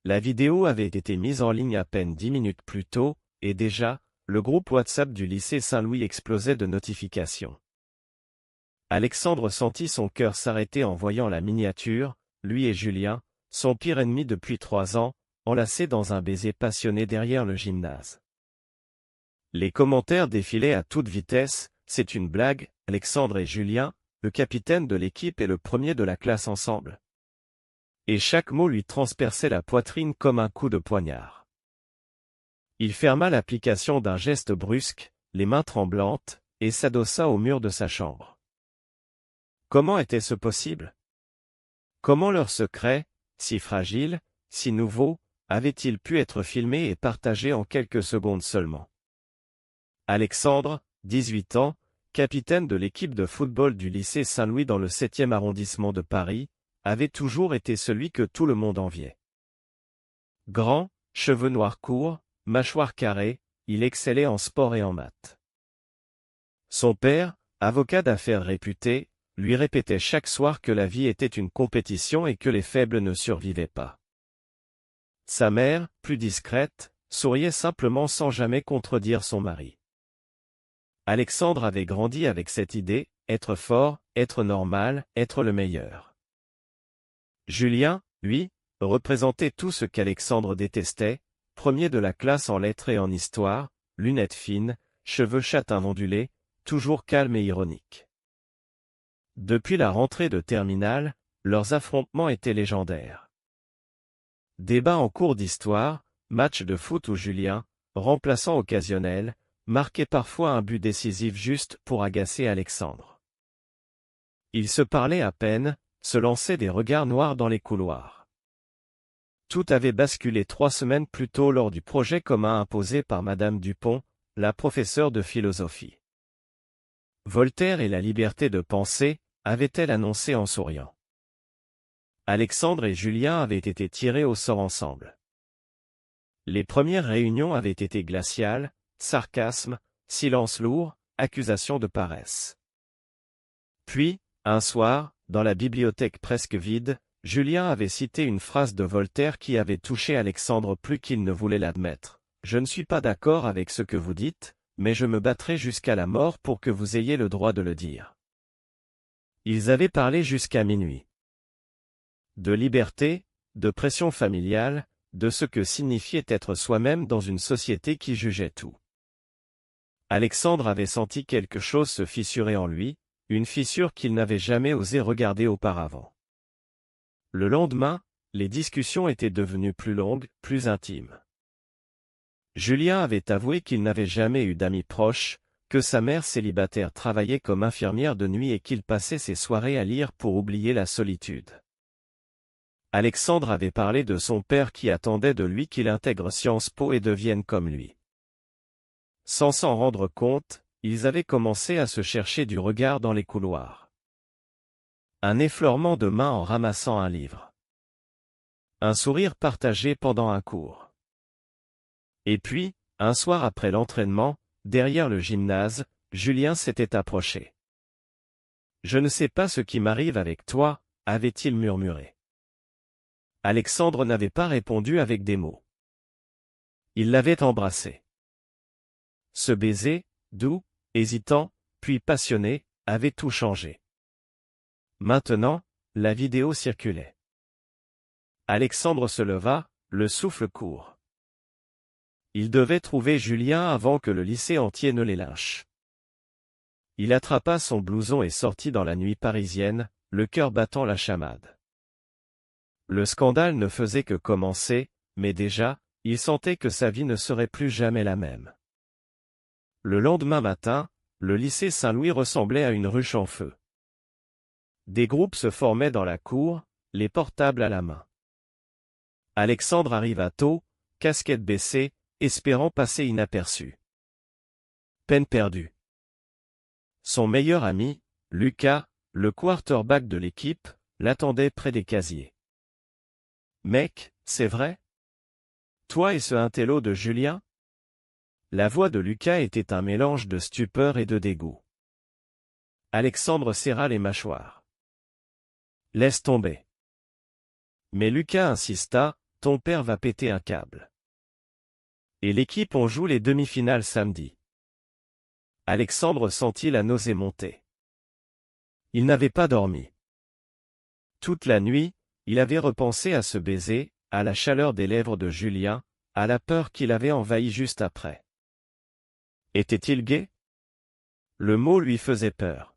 la vidéo avait été mise en ligne à peine 10 minutes plus tôt, et déjà, le groupe WhatsApp du lycée Saint-Louis explosait de notifications. Alexandre sentit son cœur s'arrêter en voyant la miniature, lui et Julien, son pire ennemi depuis 3 ans, enlacés dans un baiser passionné derrière le gymnase. Les commentaires défilaient à toute vitesse, c'est une blague, Alexandre et Julien, le capitaine de l'équipe et le premier de la classe ensemble. Et chaque mot lui transperçait la poitrine comme un coup de poignard. Il ferma l'application d'un geste brusque, les mains tremblantes, et s'adossa au mur de sa chambre. Comment était-ce possible? Comment leur secret, si fragile, si nouveau, avait-il pu être filmé et partagé en quelques secondes seulement? Alexandre, 18 ans, capitaine de l'équipe de football du lycée Saint-Louis dans le 7e arrondissement de Paris, avait toujours été celui que tout le monde enviait. Grand, cheveux noirs courts, mâchoire carrée, il excellait en sport et en maths. Son père, avocat d'affaires réputé, lui répétait chaque soir que la vie était une compétition et que les faibles ne survivaient pas. Sa mère, plus discrète, souriait simplement sans jamais contredire son mari. Alexandre avait grandi avec cette idée, être fort, être normal, être le meilleur. Julien, lui, représentait tout ce qu'Alexandre détestait, premier de la classe en lettres et en histoire, lunettes fines, cheveux châtains ondulés, toujours calme et ironique. Depuis la rentrée de terminale, leurs affrontements étaient légendaires. Débat en cours d'histoire, match de foot où Julien, remplaçant occasionnel, marquait parfois un but décisif juste pour agacer Alexandre. Ils se parlaient à peine, se lançaient des regards noirs dans les couloirs. Tout avait basculé 3 semaines plus tôt lors du projet commun imposé par Madame Dupont, la professeure de philosophie. Voltaire et la liberté de penser, avait-elle annoncé en souriant. Alexandre et Julien avaient été tirés au sort ensemble. Les premières réunions avaient été glaciales, sarcasme, silence lourd, accusation de paresse. Puis, un soir, dans la bibliothèque presque vide, Julien avait cité une phrase de Voltaire qui avait touché Alexandre plus qu'il ne voulait l'admettre. « Je ne suis pas d'accord avec ce que vous dites, mais je me battrai jusqu'à la mort pour que vous ayez le droit de le dire. » Ils avaient parlé jusqu'à minuit. De liberté, de pression familiale, de ce que signifiait être soi-même dans une société qui jugeait tout. Alexandre avait senti quelque chose se fissurer en lui, une fissure qu'il n'avait jamais osé regarder auparavant. Le lendemain, les discussions étaient devenues plus longues, plus intimes. Julien avait avoué qu'il n'avait jamais eu d'amis proches, que sa mère célibataire travaillait comme infirmière de nuit et qu'il passait ses soirées à lire pour oublier la solitude. Alexandre avait parlé de son père qui attendait de lui qu'il intègre Sciences Po et devienne comme lui. Sans s'en rendre compte, ils avaient commencé à se chercher du regard dans les couloirs. Un effleurement de main en ramassant un livre. Un sourire partagé pendant un cours. Et puis, un soir après l'entraînement, derrière le gymnase, Julien s'était approché. « Je ne sais pas ce qui m'arrive avec toi », avait-il murmuré. Alexandre n'avait pas répondu avec des mots. Il l'avait embrassé. Ce baiser, doux, hésitant, puis passionné, avait tout changé. Maintenant, la vidéo circulait. Alexandre se leva, le souffle court. Il devait trouver Julien avant que le lycée entier ne les lynche. Il attrapa son blouson et sortit dans la nuit parisienne, le cœur battant la chamade. Le scandale ne faisait que commencer, mais déjà, il sentait que sa vie ne serait plus jamais la même. Le lendemain matin, le lycée Saint-Louis ressemblait à une ruche en feu. Des groupes se formaient dans la cour, les portables à la main. Alexandre arriva tôt, casquette baissée, espérant passer inaperçu. Peine perdue. Son meilleur ami, Lucas, le quarterback de l'équipe, l'attendait près des casiers. « Mec, c'est vrai? Toi et ce intello de Julien ?» La voix de Lucas était un mélange de stupeur et de dégoût. Alexandre serra les mâchoires. « Laisse tomber. » Mais Lucas insista, ton père va péter un câble. Et l'équipe on joue les demi-finales samedi. Alexandre sentit la nausée monter. Il n'avait pas dormi. Toute la nuit, il avait repensé à ce baiser, à la chaleur des lèvres de Julien, à la peur qu'il avait envahi juste après. Était-il gai? Le mot lui faisait peur.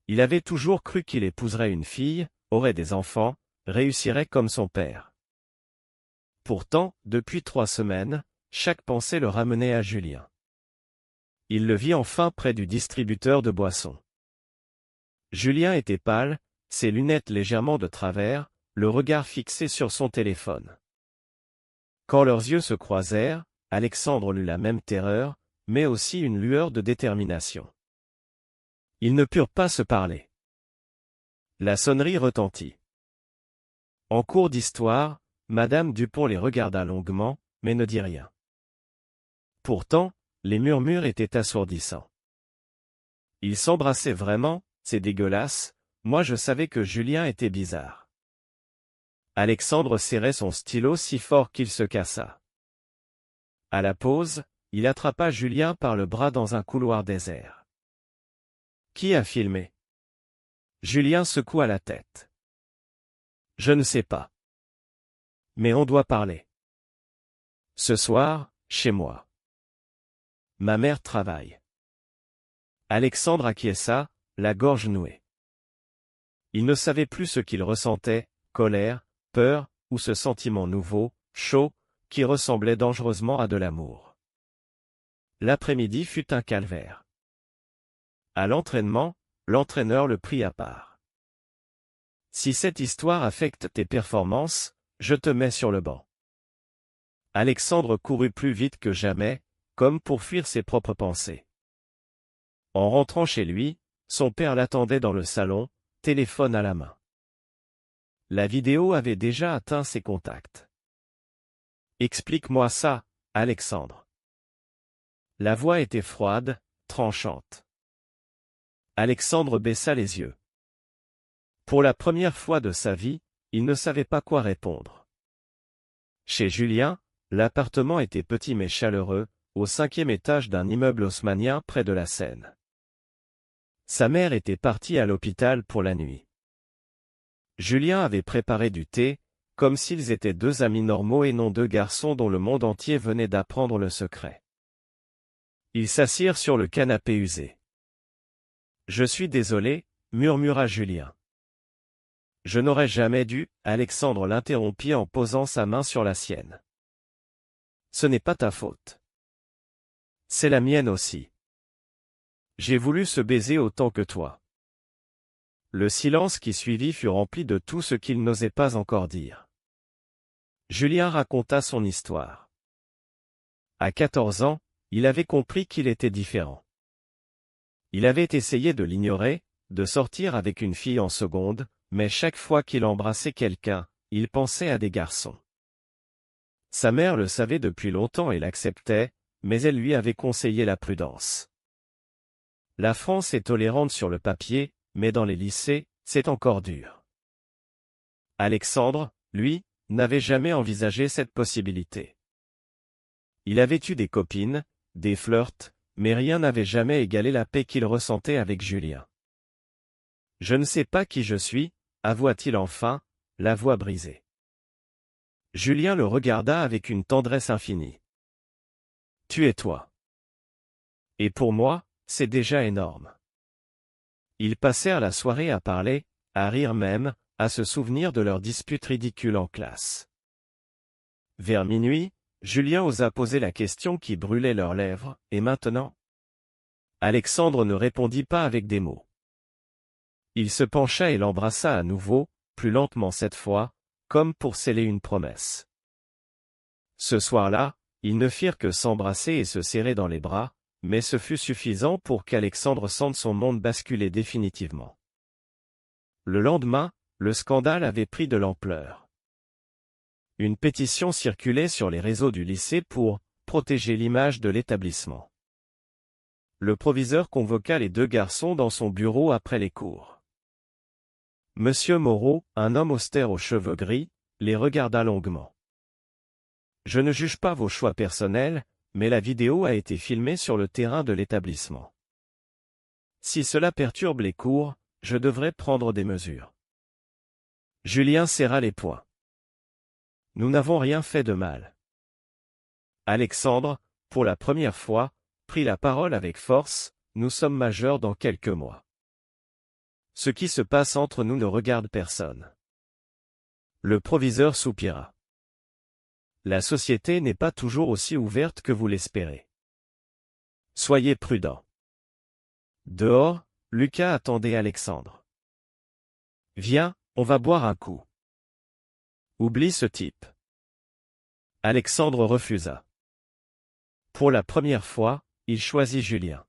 Il avait toujours cru qu'il épouserait une fille, aurait des enfants, réussirait comme son père. Pourtant, depuis 3 semaines, chaque pensée le ramenait à Julien. Il le vit enfin près du distributeur de boissons. Julien était pâle, ses lunettes légèrement de travers, le regard fixé sur son téléphone. Quand leurs yeux se croisèrent, Alexandre eut la même terreur, mais aussi une lueur de détermination. Ils ne purent pas se parler. La sonnerie retentit. En cours d'histoire, Madame Dupont les regarda longuement, mais ne dit rien. Pourtant, les murmures étaient assourdissants. Ils s'embrassaient vraiment, c'est dégueulasse, moi je savais que Julien était bizarre. Alexandre serrait son stylo si fort qu'il se cassa. À la pause, il attrapa Julien par le bras dans un couloir désert. Qui a filmé? Julien secoua la tête. Je ne sais pas. Mais on doit parler. Ce soir, chez moi. Ma mère travaille. Alexandre acquiesça, la gorge nouée. Il ne savait plus ce qu'il ressentait, colère, peur, ou ce sentiment nouveau, chaud, qui ressemblait dangereusement à de l'amour. L'après-midi fut un calvaire. À l'entraînement, l'entraîneur le prit à part. Si cette histoire affecte tes performances, je te mets sur le banc. Alexandre courut plus vite que jamais, comme pour fuir ses propres pensées. En rentrant chez lui, son père l'attendait dans le salon, téléphone à la main. La vidéo avait déjà atteint ses contacts. Explique-moi ça, Alexandre. La voix était froide, tranchante. Alexandre baissa les yeux. Pour la première fois de sa vie, il ne savait pas quoi répondre. Chez Julien, l'appartement était petit mais chaleureux, au 5e étage d'un immeuble haussmannien près de la Seine. Sa mère était partie à l'hôpital pour la nuit. Julien avait préparé du thé, comme s'ils étaient 2 amis normaux et non 2 garçons dont le monde entier venait d'apprendre le secret. Ils s'assirent sur le canapé usé. « Je suis désolé, » murmura Julien. « Je n'aurais jamais dû, » Alexandre l'interrompit en posant sa main sur la sienne. « Ce n'est pas ta faute. C'est la mienne aussi. J'ai voulu se baiser autant que toi. » Le silence qui suivit fut rempli de tout ce qu'il n'osait pas encore dire. Julien raconta son histoire. À 14 ans, il avait compris qu'il était différent. Il avait essayé de l'ignorer, de sortir avec une fille en seconde, mais chaque fois qu'il embrassait quelqu'un, il pensait à des garçons. Sa mère le savait depuis longtemps et l'acceptait, mais elle lui avait conseillé la prudence. La France est tolérante sur le papier, mais dans les lycées, c'est encore dur. Alexandre, lui, n'avait jamais envisagé cette possibilité. Il avait eu des copines, des flirts, mais rien n'avait jamais égalé la paix qu'il ressentait avec Julien. « Je ne sais pas qui je suis », avoua-t-il enfin, la voix brisée. Julien le regarda avec une tendresse infinie. « Tu es toi. Et pour moi, c'est déjà énorme. » Ils passèrent la soirée à parler, à rire même, à se souvenir de leurs disputes ridicules en classe. Vers minuit, Julien osa poser la question qui brûlait leurs lèvres, « Et maintenant ?» Alexandre ne répondit pas avec des mots. Il se pencha et l'embrassa à nouveau, plus lentement cette fois, comme pour sceller une promesse. Ce soir-là, ils ne firent que s'embrasser et se serrer dans les bras, mais ce fut suffisant pour qu'Alexandre sente son monde basculer définitivement. Le lendemain, le scandale avait pris de l'ampleur. Une pétition circulait sur les réseaux du lycée pour protéger l'image de l'établissement. Le proviseur convoqua les 2 garçons dans son bureau après les cours. Monsieur Moreau, un homme austère aux cheveux gris, les regarda longuement. Je ne juge pas vos choix personnels, mais la vidéo a été filmée sur le terrain de l'établissement. Si cela perturbe les cours, je devrais prendre des mesures. Julien serra les poings. Nous n'avons rien fait de mal. Alexandre, pour la première fois, prit la parole avec force, nous sommes majeurs dans quelques mois. Ce qui se passe entre nous ne regarde personne. Le proviseur soupira. La société n'est pas toujours aussi ouverte que vous l'espérez. Soyez prudents. Dehors, Lucas attendait Alexandre. Viens, on va boire un coup. Oublie ce type. Alexandre refusa. Pour la première fois, il choisit Julien.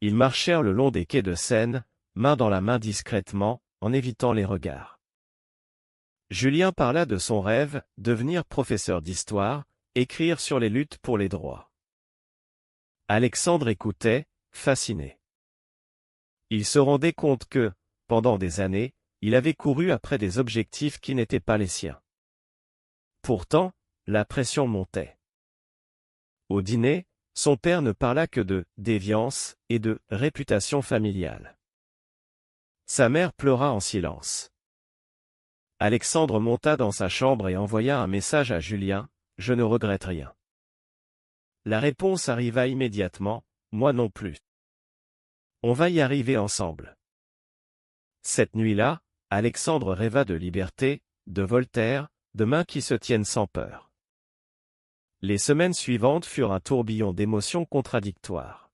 Ils marchèrent le long des quais de Seine, main dans la main discrètement, en évitant les regards. Julien parla de son rêve, devenir professeur d'histoire, écrire sur les luttes pour les droits. Alexandre écoutait, fasciné. Il se rendait compte que, pendant des années, il avait couru après des objectifs qui n'étaient pas les siens. Pourtant, la pression montait. Au dîner, son père ne parla que de déviance et de réputation familiale. Sa mère pleura en silence. Alexandre monta dans sa chambre et envoya un message à Julien, « Je ne regrette rien ». La réponse arriva immédiatement, « Moi non plus. On va y arriver ensemble ». Cette nuit-là, Alexandre rêva de liberté, de Voltaire, de mains qui se tiennent sans peur. Les semaines suivantes furent un tourbillon d'émotions contradictoires.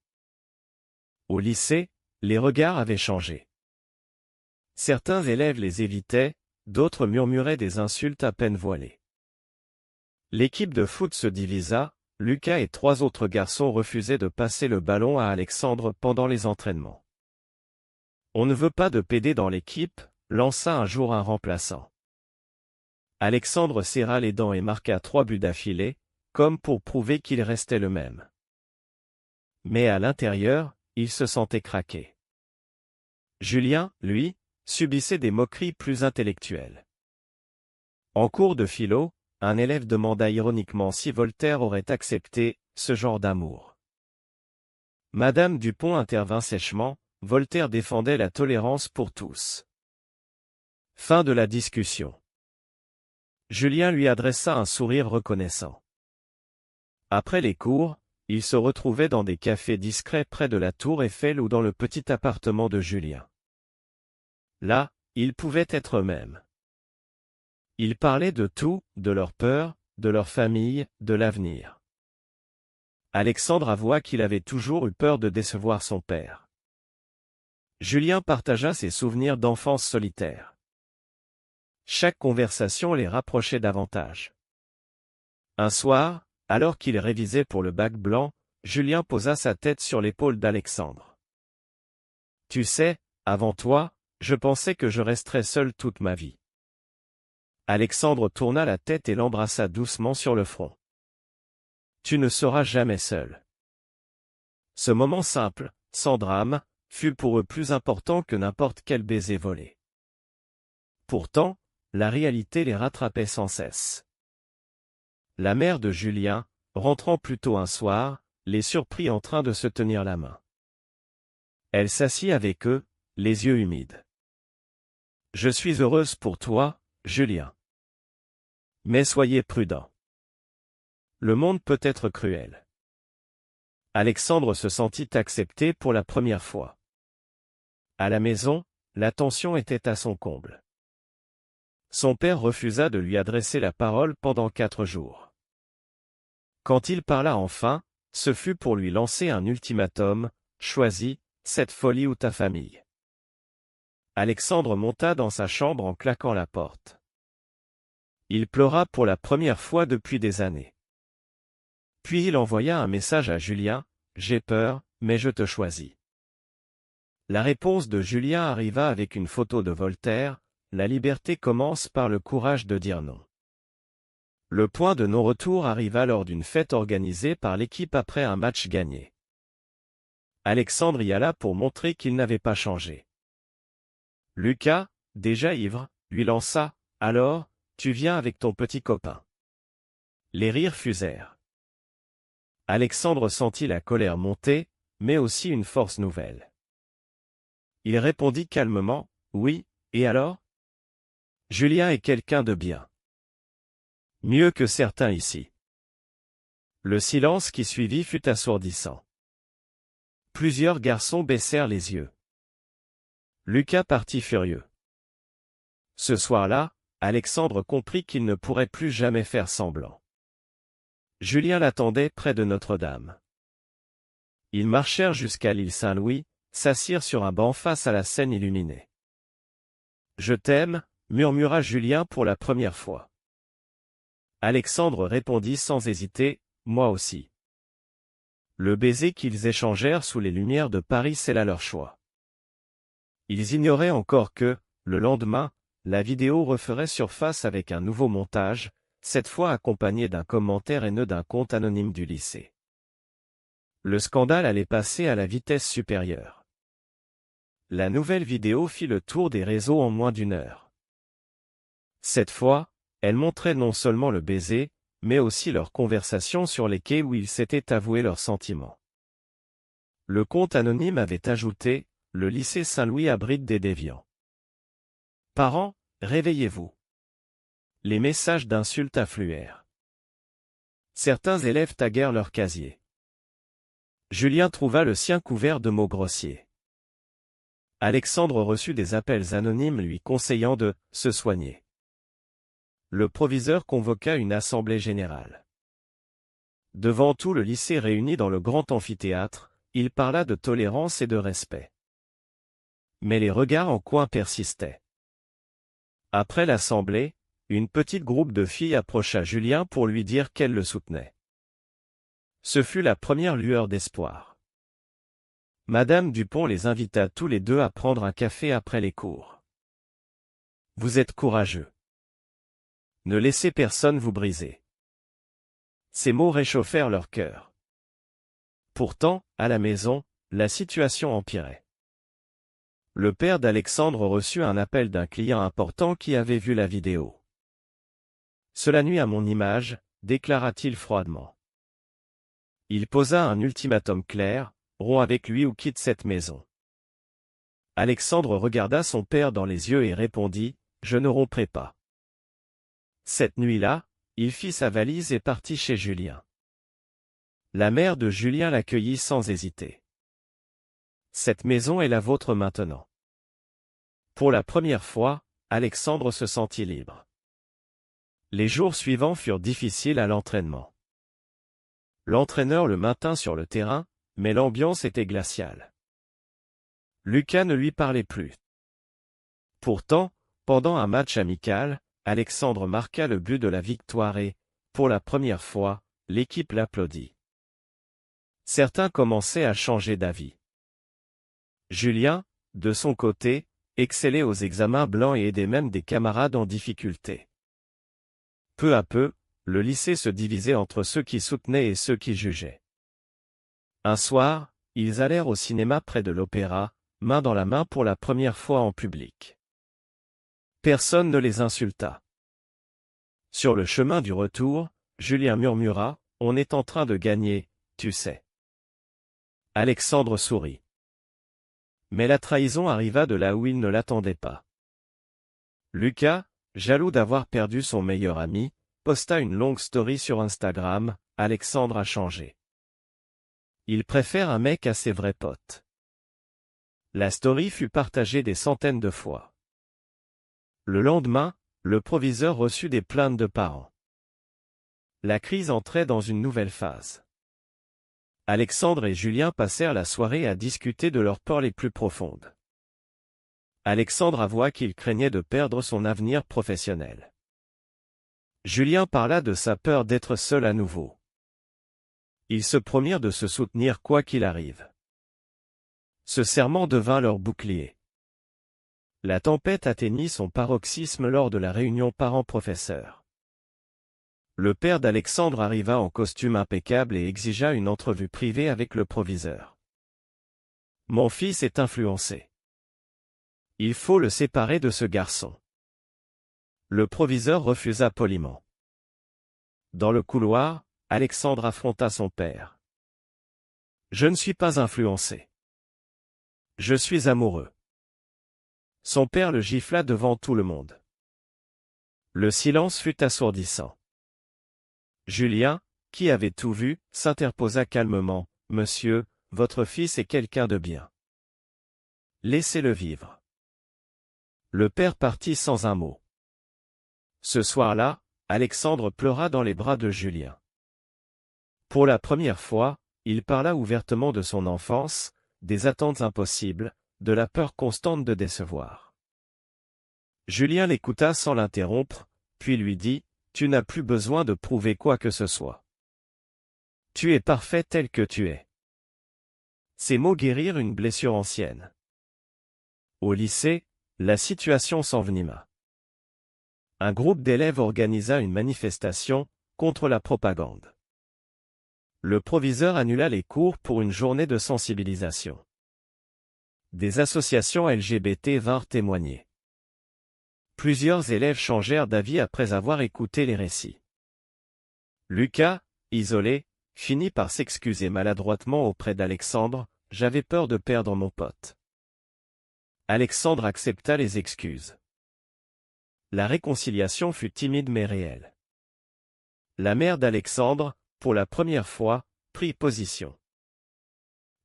Au lycée, les regards avaient changé. Certains élèves les évitaient, d'autres murmuraient des insultes à peine voilées. L'équipe de foot se divisa, Lucas et 3 autres garçons refusaient de passer le ballon à Alexandre pendant les entraînements. On ne veut pas de PD dans l'équipe, lança un jour un remplaçant. Alexandre serra les dents et marqua 3 buts d'affilée, comme pour prouver qu'il restait le même. Mais à l'intérieur, il se sentait craquer. Julien, lui, subissait des moqueries plus intellectuelles. En cours de philo, un élève demanda ironiquement si Voltaire aurait accepté ce genre d'amour. Madame Dupont intervint sèchement, Voltaire défendait la tolérance pour tous. Fin de la discussion. Julien lui adressa un sourire reconnaissant. Après les cours, ils se retrouvaient dans des cafés discrets près de la Tour Eiffel ou dans le petit appartement de Julien. Là, ils pouvaient être eux-mêmes. Ils parlaient de tout, de leur peur, de leur famille, de l'avenir. Alexandre avoua qu'il avait toujours eu peur de décevoir son père. Julien partagea ses souvenirs d'enfance solitaire. Chaque conversation les rapprochait davantage. Un soir, alors qu'il révisait pour le bac blanc, Julien posa sa tête sur l'épaule d'Alexandre. « Tu sais, avant toi, je pensais que je resterais seul toute ma vie. » Alexandre tourna la tête et l'embrassa doucement sur le front. « Tu ne seras jamais seul. » Ce moment simple, sans drame, fut pour eux plus important que n'importe quel baiser volé. Pourtant, la réalité les rattrapait sans cesse. La mère de Julien, rentrant plus tôt un soir, les surprit en train de se tenir la main. Elle s'assit avec eux, les yeux humides. « Je suis heureuse pour toi, Julien. Mais soyez prudent. Le monde peut être cruel. » Alexandre se sentit accepté pour la première fois. À la maison, la tension était à son comble. Son père refusa de lui adresser la parole pendant 4 jours. Quand il parla enfin, ce fut pour lui lancer un ultimatum, « Choisis, cette folie ou ta famille. » Alexandre monta dans sa chambre en claquant la porte. Il pleura pour la première fois depuis des années. Puis il envoya un message à Julien, « J'ai peur, mais je te choisis. » La réponse de Julien arriva avec une photo de Voltaire, « La liberté commence par le courage de dire non. » Le point de non-retour arriva lors d'une fête organisée par l'équipe après un match gagné. Alexandre y alla pour montrer qu'il n'avait pas changé. Lucas, déjà ivre, lui lança, « Alors, tu viens avec ton petit copain. Les rires fusèrent. Alexandre sentit la colère monter, mais aussi une force nouvelle. Il répondit calmement, oui, et alors? Julien est quelqu'un de bien. Mieux que certains ici. Le silence qui suivit fut assourdissant. Plusieurs garçons baissèrent les yeux. Lucas partit furieux. Ce soir-là, Alexandre comprit qu'il ne pourrait plus jamais faire semblant. Julien l'attendait près de Notre-Dame. Ils marchèrent jusqu'à l'île Saint-Louis, s'assirent sur un banc face à la Seine illuminée. « Je t'aime », murmura Julien pour la première fois. Alexandre répondit sans hésiter, « Moi aussi ». Le baiser qu'ils échangèrent sous les lumières de Paris scella leur choix. Ils ignoraient encore que, le lendemain, la vidéo referait surface avec un nouveau montage, cette fois accompagné d'un commentaire haineux d'un compte anonyme du lycée. Le scandale allait passer à la vitesse supérieure. La nouvelle vidéo fit le tour des réseaux en moins d'une heure. Cette fois, elle montrait non seulement le baiser, mais aussi leurs conversations sur les quais où ils s'étaient avoués leurs sentiments. Le compte anonyme avait ajouté « Le lycée Saint-Louis abrite des déviants. Parents, réveillez-vous ». Les messages d'insultes affluèrent. Certains élèves taguèrent leur casier. Julien trouva le sien couvert de mots grossiers. Alexandre reçut des appels anonymes lui conseillant de se soigner. Le proviseur convoqua une assemblée générale. Devant tout le lycée réuni dans le grand amphithéâtre, il parla de tolérance et de respect. Mais les regards en coin persistaient. Après l'assemblée, une petite groupe de filles approcha Julien pour lui dire qu'elle le soutenait. Ce fut la première lueur d'espoir. Madame Dupont les invita tous les deux à prendre un café après les cours. « Vous êtes courageux. Ne laissez personne vous briser. » Ces mots réchauffèrent leur cœur. Pourtant, à la maison, la situation empirait. Le père d'Alexandre reçut un appel d'un client important qui avait vu la vidéo. « Cela nuit à mon image », déclara-t-il froidement. Il posa un ultimatum clair, romps avec lui ou quitte cette maison. Alexandre regarda son père dans les yeux et répondit, « Je ne romprai pas. » Cette nuit-là, il fit sa valise et partit chez Julien. La mère de Julien l'accueillit sans hésiter. « Cette maison est la vôtre maintenant. » Pour la première fois, Alexandre se sentit libre. Les jours suivants furent difficiles à l'entraînement. L'entraîneur le maintint sur le terrain, mais l'ambiance était glaciale. Lucas ne lui parlait plus. Pourtant, pendant un match amical, Alexandre marqua le but de la victoire et, pour la première fois, l'équipe l'applaudit. Certains commençaient à changer d'avis. Julien, de son côté, excellait aux examens blancs et aidait même des camarades en difficulté. Peu à peu, le lycée se divisait entre ceux qui soutenaient et ceux qui jugeaient. Un soir, ils allèrent au cinéma près de l'opéra, main dans la main pour la première fois en public. Personne ne les insulta. Sur le chemin du retour, Julien murmura, « On est en train de gagner, tu sais. » Alexandre sourit. Mais la trahison arriva de là où il ne l'attendait pas. Lucas, jaloux d'avoir perdu son meilleur ami, posta une longue story sur Instagram, « Alexandre a changé. Il préfère un mec à ses vrais potes. » La story fut partagée des centaines de fois. Le lendemain, le proviseur reçut des plaintes de parents. La crise entrait dans une nouvelle phase. Alexandre et Julien passèrent la soirée à discuter de leurs peurs les plus profondes. Alexandre avoua qu'il craignait de perdre son avenir professionnel. Julien parla de sa peur d'être seul à nouveau. Ils se promirent de se soutenir quoi qu'il arrive. Ce serment devint leur bouclier. La tempête atteignit son paroxysme lors de la réunion parents-professeurs. Le père d'Alexandre arriva en costume impeccable et exigea une entrevue privée avec le proviseur. « Mon fils est influencé. Il faut le séparer de ce garçon. » Le proviseur refusa poliment. Dans le couloir, Alexandre affronta son père. « Je ne suis pas influencé. Je suis amoureux. » Son père le gifla devant tout le monde. Le silence fut assourdissant. Julien, qui avait tout vu, s'interposa calmement. « Monsieur, votre fils est quelqu'un de bien. Laissez-le vivre. » Le père partit sans un mot. Ce soir-là, Alexandre pleura dans les bras de Julien. Pour la première fois, il parla ouvertement de son enfance, des attentes impossibles, de la peur constante de décevoir. Julien l'écouta sans l'interrompre, puis lui dit « Tu n'as plus besoin de prouver quoi que ce soit. Tu es parfait tel que tu es. » Ces mots guérirent une blessure ancienne. Au lycée, la situation s'envenima. Un groupe d'élèves organisa une manifestation contre la propagande. Le proviseur annula les cours pour une journée de sensibilisation. Des associations LGBT vinrent témoigner. Plusieurs élèves changèrent d'avis après avoir écouté les récits. Lucas, isolé, finit par s'excuser maladroitement auprès d'Alexandre. « J'avais peur de perdre mon pote. » Alexandre accepta les excuses. La réconciliation fut timide mais réelle. La mère d'Alexandre, pour la première fois, prit position.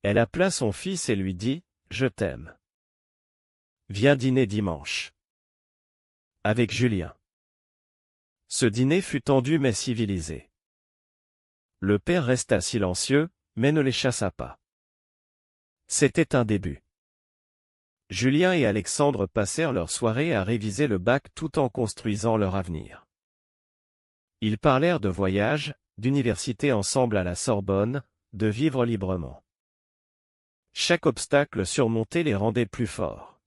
Elle appela son fils et lui dit « Je t'aime. Viens dîner dimanche. Avec Julien. » Ce dîner fut tendu mais civilisé. Le père resta silencieux, mais ne les chassa pas. C'était un début. Julien et Alexandre passèrent leur soirée à réviser le bac tout en construisant leur avenir. Ils parlèrent de voyage, d'université ensemble à la Sorbonne, de vivre librement. Chaque obstacle surmonté les rendait plus forts.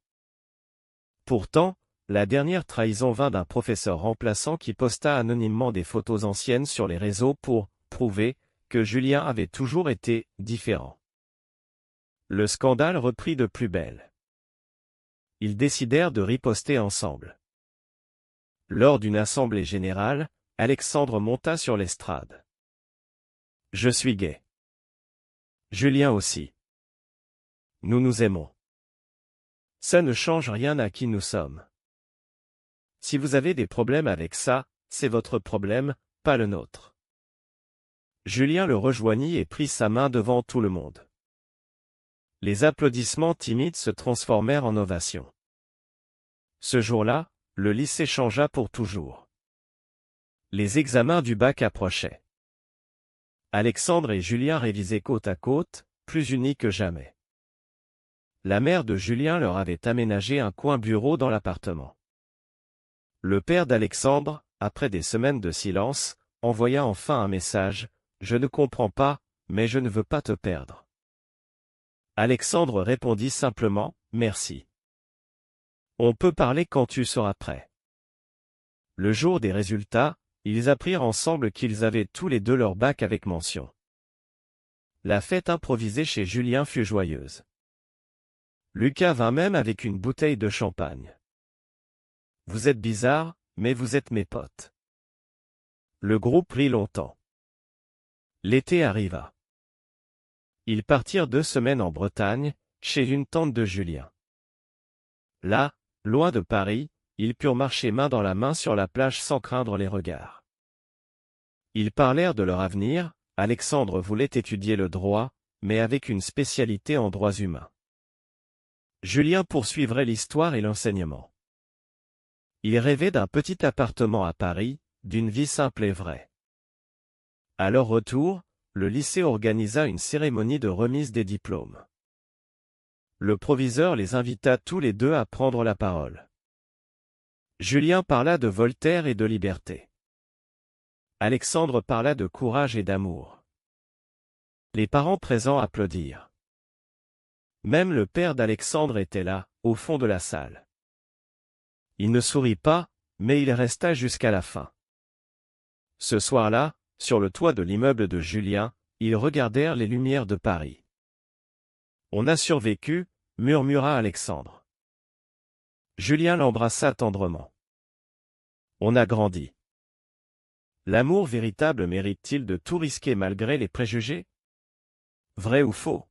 Pourtant, la dernière trahison vint d'un professeur remplaçant qui posta anonymement des photos anciennes sur les réseaux pour prouver que Julien avait toujours été différent. Le scandale reprit de plus belle. Ils décidèrent de riposter ensemble. Lors d'une assemblée générale, Alexandre monta sur l'estrade. « Je suis gay. Julien aussi. Nous nous aimons. Ça ne change rien à qui nous sommes. Si vous avez des problèmes avec ça, c'est votre problème, pas le nôtre. » Julien le rejoignit et prit sa main devant tout le monde. Les applaudissements timides se transformèrent en ovations. Ce jour-là, le lycée changea pour toujours. Les examens du bac approchaient. Alexandre et Julien révisaient côte à côte, plus unis que jamais. La mère de Julien leur avait aménagé un coin bureau dans l'appartement. Le père d'Alexandre, après des semaines de silence, envoya enfin un message « Je ne comprends pas, mais je ne veux pas te perdre. » Alexandre répondit simplement « Merci. On peut parler quand tu seras prêt. » Le jour des résultats, ils apprirent ensemble qu'ils avaient tous les deux leur bac avec mention. La fête improvisée chez Julien fut joyeuse. Lucas vint même avec une bouteille de champagne. « Vous êtes bizarres, mais vous êtes mes potes. » Le groupe rit longtemps. L'été arriva. Ils partirent 2 semaines en Bretagne, chez une tante de Julien. Là, loin de Paris, ils purent marcher main dans la main sur la plage sans craindre les regards. Ils parlèrent de leur avenir. Alexandre voulait étudier le droit, mais avec une spécialité en droits humains. Julien poursuivrait l'histoire et l'enseignement. Il rêvait d'un petit appartement à Paris, d'une vie simple et vraie. À leur retour, le lycée organisa une cérémonie de remise des diplômes. Le proviseur les invita tous les deux à prendre la parole. Julien parla de Voltaire et de liberté. Alexandre parla de courage et d'amour. Les parents présents applaudirent. Même le père d'Alexandre était là, au fond de la salle. Il ne sourit pas, mais il resta jusqu'à la fin. Ce soir-là, sur le toit de l'immeuble de Julien, ils regardèrent les lumières de Paris. « On a survécu », murmura Alexandre. Julien l'embrassa tendrement. On a grandi. L'amour véritable mérite-t-il de tout risquer malgré les préjugés? Vrai ou faux?